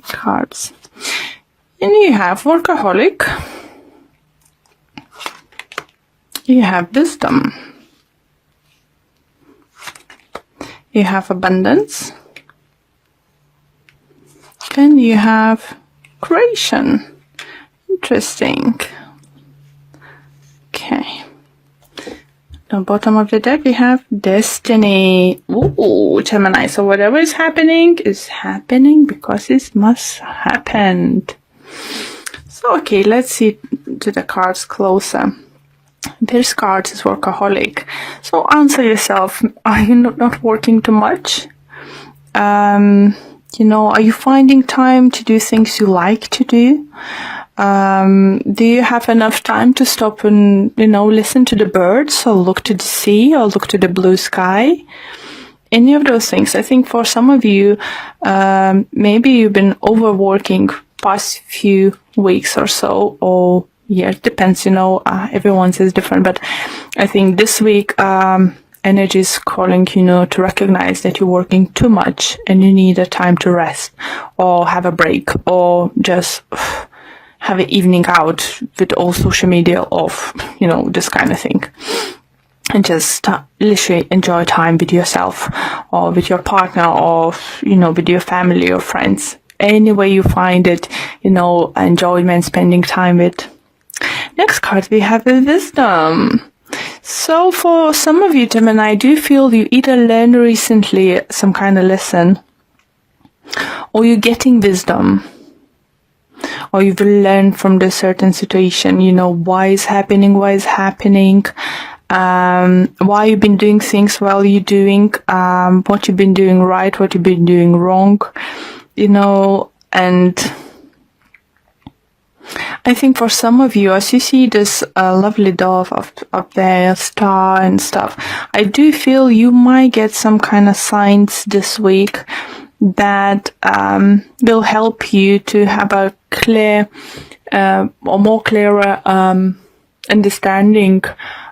cards. And you have workaholic. You have wisdom. You have abundance. And you have creation. Interesting. Okay. At the bottom of the deck, we have destiny. Ooh, Gemini. So whatever is happening because it must happen. So, okay, let's see to the cards closer. This card is workaholic. So answer yourself, are you not working too much? Are you finding time to do things you like to do? Do you have enough time to stop and, listen to the birds or look to the sea or look to the blue sky? Any of those things. I think for some of you, maybe you've been overworking past few weeks or so, or it depends, everyone's is different, but I think this week, energy is calling, to recognize that you're working too much and you need a time to rest or have a break or just have an evening out with all social media off, this kind of thing. And just literally enjoy time with yourself or with your partner or, with your family or friends. Any way you find it, enjoyment, spending time with. Next card, we have the wisdom. So for some of you, Gemini, I do feel you either learned recently some kind of lesson or you're getting wisdom or you've learned from the certain situation, why is happening, why you've been doing things while you're doing, what you've been doing right, what you've been doing wrong, and I think for some of you, as you see this lovely dove up there, star and stuff, I do feel you might get some kind of signs this week that will help you to have a clear or more clearer understanding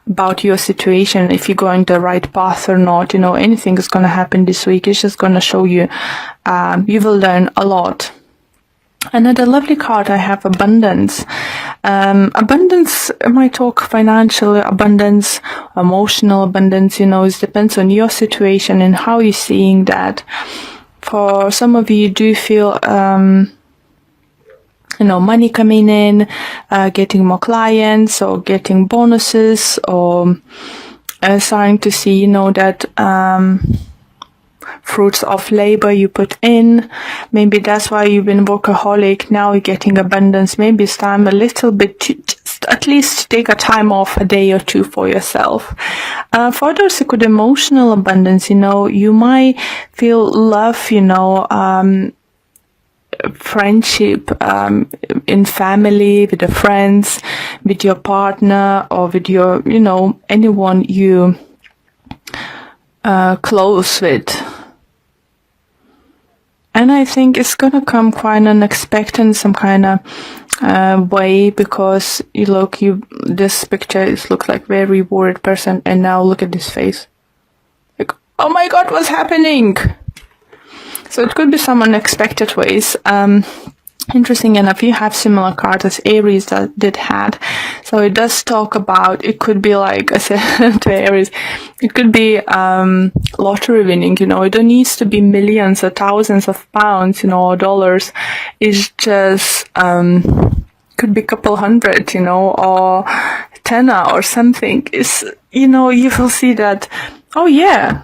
about your situation, if you're going the right path or not. Anything is going to happen this week. It's just going to show you. You will learn a lot. Another lovely card I have, abundance. Abundance might talk financial abundance, emotional abundance, it depends on your situation and how you're seeing that. For some of you do feel, money coming in, getting more clients or getting bonuses or starting to see, that, fruits of labor you put in. Maybe that's why you've been workaholic. Now you're getting abundance. Maybe it's time a little bit to just at least take a time off, a day or two for yourself. For others, it could emotional abundance. You might feel love, friendship, in family, with the friends, with your partner, or with your, anyone you close with. And I think it's gonna come quite unexpected, some kind of way, because this picture looks like very worried person, and now look at this face. Like, oh my God, what's happening? So it could be some unexpected ways. Interesting enough, you have similar cards as Aries that did had. So it does talk about, it could be like I said to Aries, it could be lottery winning, it don't need to be millions or thousands of pounds, or dollars. It's just could be a couple hundred, or tenner or something. It's, you will see that, oh yeah,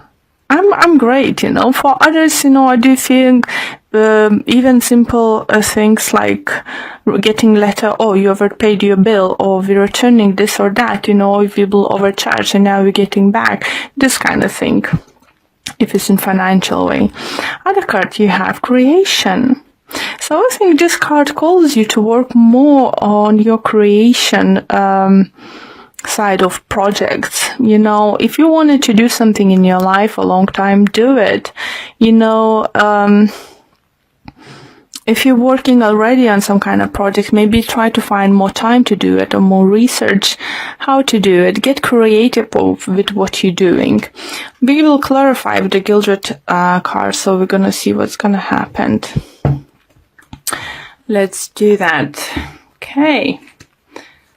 I'm great, For others, I do think even simple things like getting letter, oh, you overpaid your bill, or we're returning this or that, if you will overcharge and now we're getting back, this kind of thing, if it's in financial way. Other card you have creation. So I think this card calls you to work more on your creation side of projects. If you wanted to do something in your life a long time, do it. If you're working already on some kind of project, maybe try to find more time to do it or more research how to do it. Get creative with what you're doing. We will clarify with the Gildred card, so we're going to see what's going to happen. Let's do that. Okay.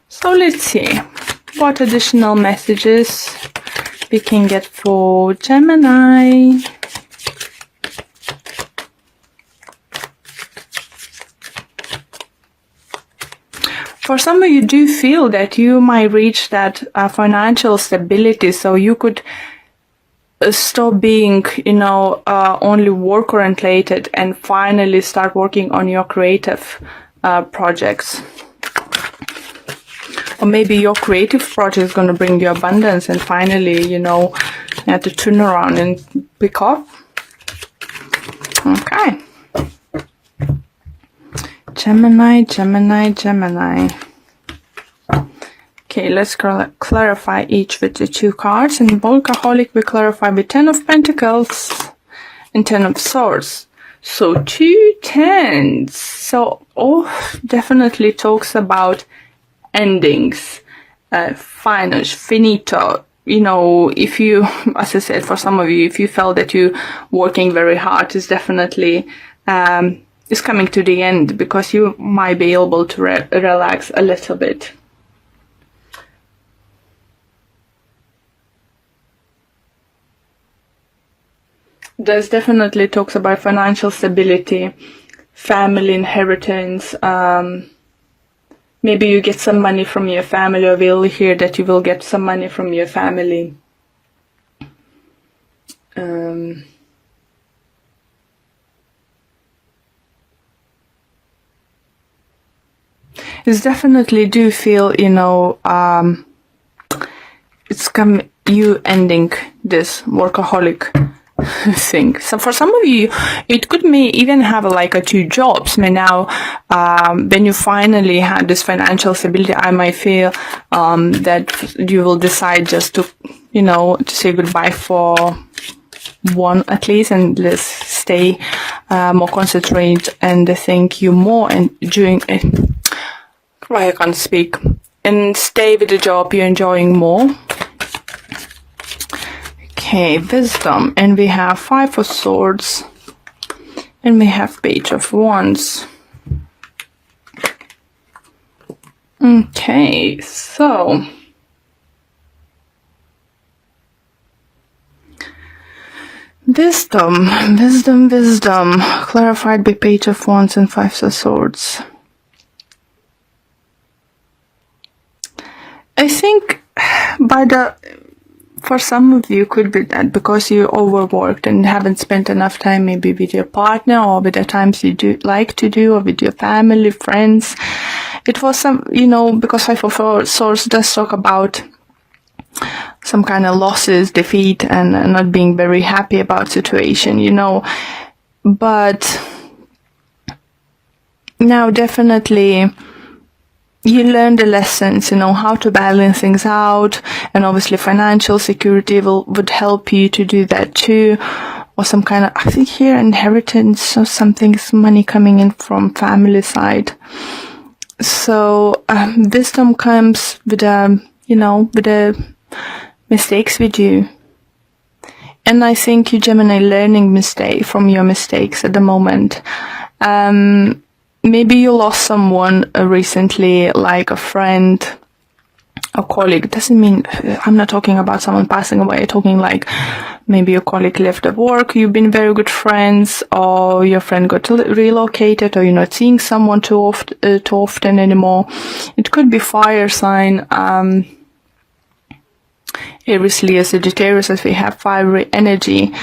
So let's see what additional messages we can get for Gemini. For some of you do feel that you might reach that financial stability, so you could stop being, only work oriented and finally start working on your creative projects. Or maybe your creative project is going to bring you abundance and finally, you have to turn around and pick up. Okay. Gemini, Gemini, Gemini. Okay, let's clarify each with the 2 cards. And Workaholic we clarify with 10 of Pentacles and 10 of Swords. So 2 tens. So, definitely talks about endings, finito. If you, as I said, for some of you, if you felt that you working very hard, is definitely is coming to the end, because you might be able to relax a little bit. There's definitely talks about financial stability, family inheritance. Maybe you get some money from your family, or we'll hear that you will get some money from your family. It's definitely do feel, it's you ending this workaholic thing. So for some of you, it could even have like 2 jobs. Now, when you finally had this financial stability, I might feel that you will decide just to, to say goodbye for one at least, and let's stay more concentrated and think you more and doing it. Right, I can't speak. And stay with the job you're enjoying more. Okay, wisdom. And we have 5 of Swords. And we have Page of Wands. Okay, so wisdom, clarified by Page of Wands and 5 of Swords. I think for some of you could be that because you overworked and haven't spent enough time maybe with your partner, or with the times you do like to do, or with your family, friends. It was some, because 5 of Swords does talk about some kind of losses, defeat, and not being very happy about situation, But now definitely you learn the lessons, how to balance things out, and obviously financial security would help you to do that too, or some kind of, I think here, inheritance or something, money coming in from family side. So wisdom comes with with the mistakes we do, and I think you, Gemini, learning from your mistakes at the moment. Maybe you lost someone recently, like a friend, a colleague. Doesn't mean, I'm not talking about someone passing away. I'm talking like maybe your colleague left at work, you've been very good friends, or your friend got relocated, or you're not seeing someone too often anymore. It could be fire sign, Aries, Leo, Sagittarius, as we have fiery energy.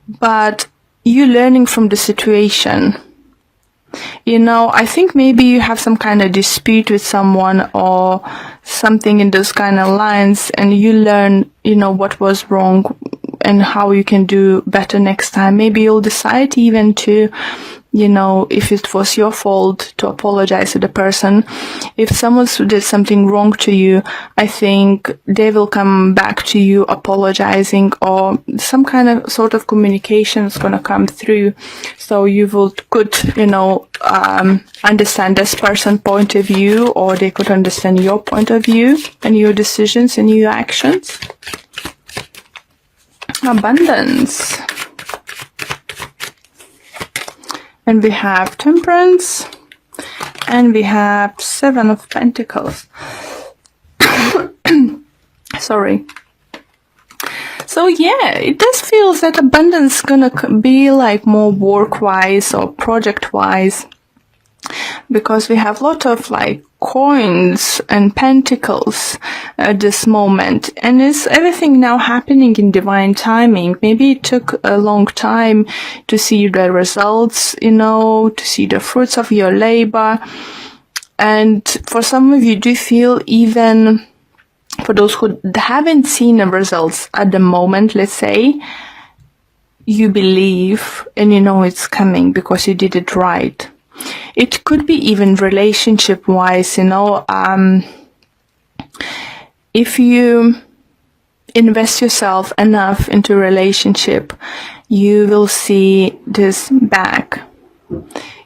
But you learning from the situation. I think maybe you have some kind of dispute with someone or something in those kind of lines, and you learn, what was wrong and how you can do better next time. Maybe you'll decide even to, if it was your fault, to apologize to the person. If someone did something wrong to you, I think they will come back to you apologizing, or some kind of sort of communication is going to come through. So you could, understand this person's point of view, or they could understand your point of view and your decisions and your actions. Abundance. And we have Temperance. And we have 7 of Pentacles. Sorry. So yeah, it does feel that abundance gonna be like more work-wise or project-wise, because we have a lot of like coins and pentacles at this moment, and is everything now happening in divine timing. Maybe it took a long time to see the results, to see the fruits of your labor. And for some of you, do feel, even for those who haven't seen the results at the moment, let's say, you believe and you know it's coming because you did it right. It could be even relationship-wise, if you invest yourself enough into a relationship, you will see this back.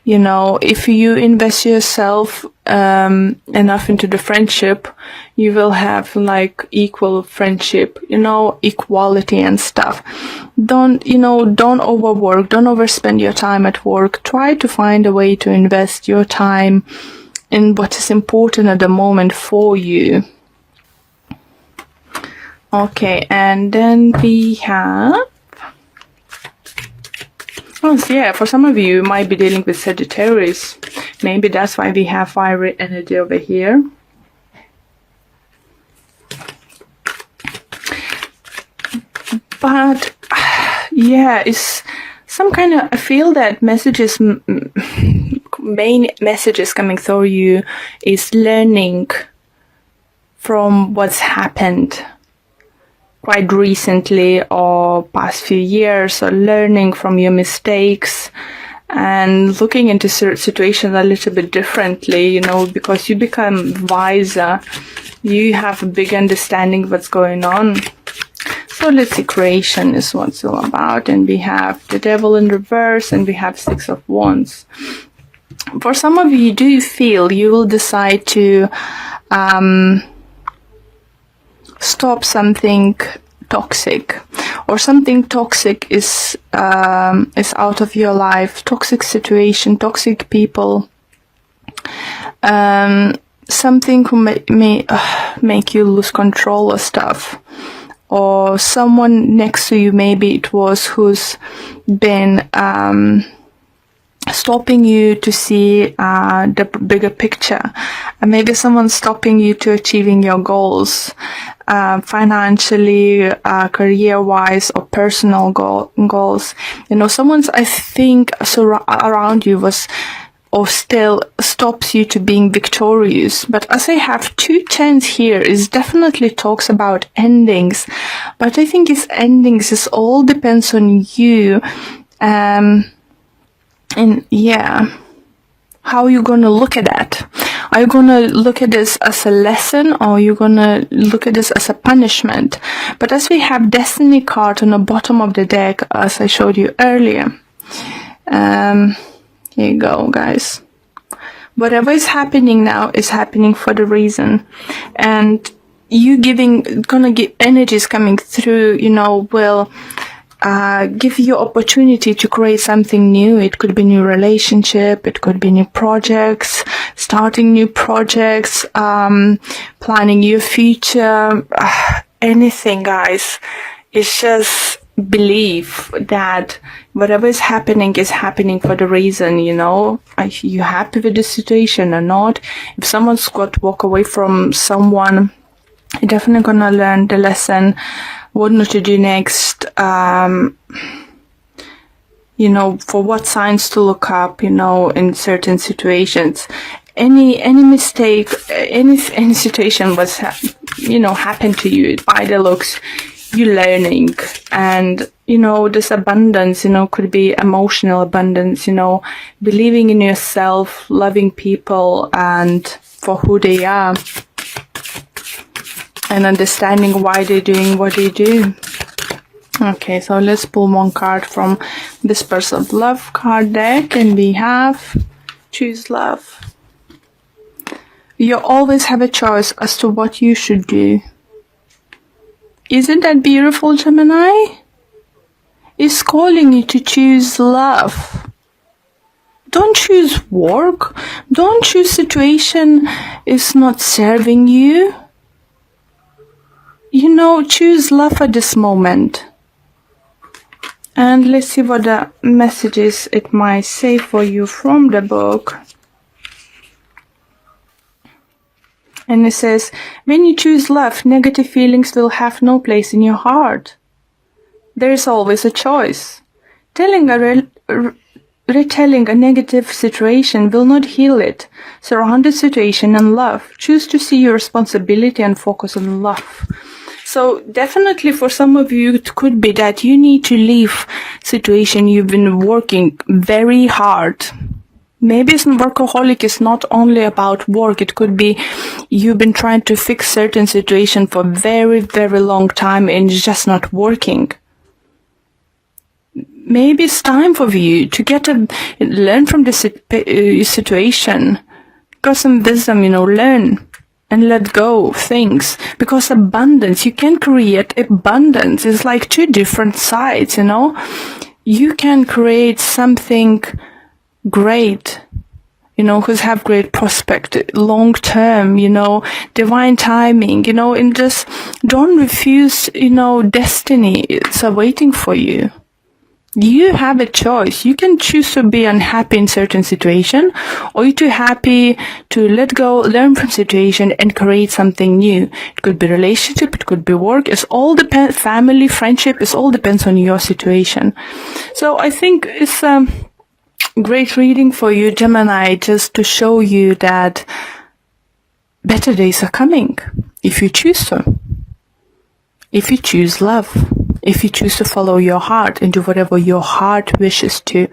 If you invest yourself enough into the friendship, you will have like equal friendship, equality and stuff. Don't overwork, don't overspend your time at work. Try to find a way to invest your time in what is important at the moment for you. Okay, and then we have... Oh, so yeah, for some of you, you might be dealing with Sagittarius. Maybe that's why we have fiery energy over here. But, yeah, it's some kind of... I feel that messages, main messages coming through you is learning from what's happened quite recently or past few years, or learning from your mistakes and looking into situations a little bit differently, because you become wiser. You have a big understanding of what's going on. So let's see, creation is what it's all about. And we have the Devil in reverse, and we have 6 of Wands. For some of you, do you feel you will decide to stop something toxic, or something toxic is out of your life, toxic situation, toxic people, something who may make you lose control of stuff, or someone next to you, maybe it was, who's been stopping you to see the bigger picture. And maybe someone's stopping you to achieving your goals, financially, career-wise, or personal goals. Someone's, I think, around you was, or still stops you to being victorious. But as I have 2 10s here, it definitely talks about endings. But I think it's endings, it all depends on you. And yeah, how are you going to look at that? Are you going to look at this as a lesson, or are you going to look at this as a punishment? But as we have Destiny card on the bottom of the deck, as I showed you earlier, here you go, guys. Whatever is happening now is happening for the reason. And you gonna get energies coming through, will give you opportunity to create something new. It could be new relationship, it could be new projects, starting new projects, planning your future, anything, guys. It's just believe that whatever is happening for the reason, Are you happy with the situation or not? If someone's got to walk away from someone, you're definitely gonna learn the lesson, what not to do next, for what signs to look up, in certain situations. Any mistake, any situation was, happened to you, by the looks, you're learning. And, this abundance, could be emotional abundance, believing in yourself, loving people and for who they are, and understanding why they're doing what they do. Okay, so let's pull one card from this Person of Love card deck, and we have Choose Love. You always have a choice as to what you should do. Isn't that beautiful, Gemini? It's calling you to choose love. Don't choose work. Don't choose situation is not serving you. Choose love at this moment. And let's see what the messages it might say for you from the book. And it says, when you choose love, negative feelings will have no place in your heart. There is always a choice. Retelling a negative situation will not heal it. Surround the situation in love. Choose to see your responsibility and focus on love. So definitely for some of you, it could be that you need to leave situation you've been working very hard. Maybe workaholic is not only about work. It could be you've been trying to fix certain situation for very, very long time and it's just not working. Maybe it's time for you to learn from the situation. Got some wisdom, learn and let go of things. Because abundance, you can create abundance. It's like two different sides, You can create something great, who's have great prospect, long term, divine timing, and just don't refuse, destiny. It's awaiting for you. You have a choice. You can choose to be unhappy in certain situation, or you're too happy to let go, learn from situation, and create something new. It could be relationship, it could be work. It's all depends. Family, friendship. It all depends on your situation. So I think it's great reading for you, Gemini, just to show you that better days are coming if you choose to. If you choose love. If you choose to follow your heart and do whatever your heart wishes to.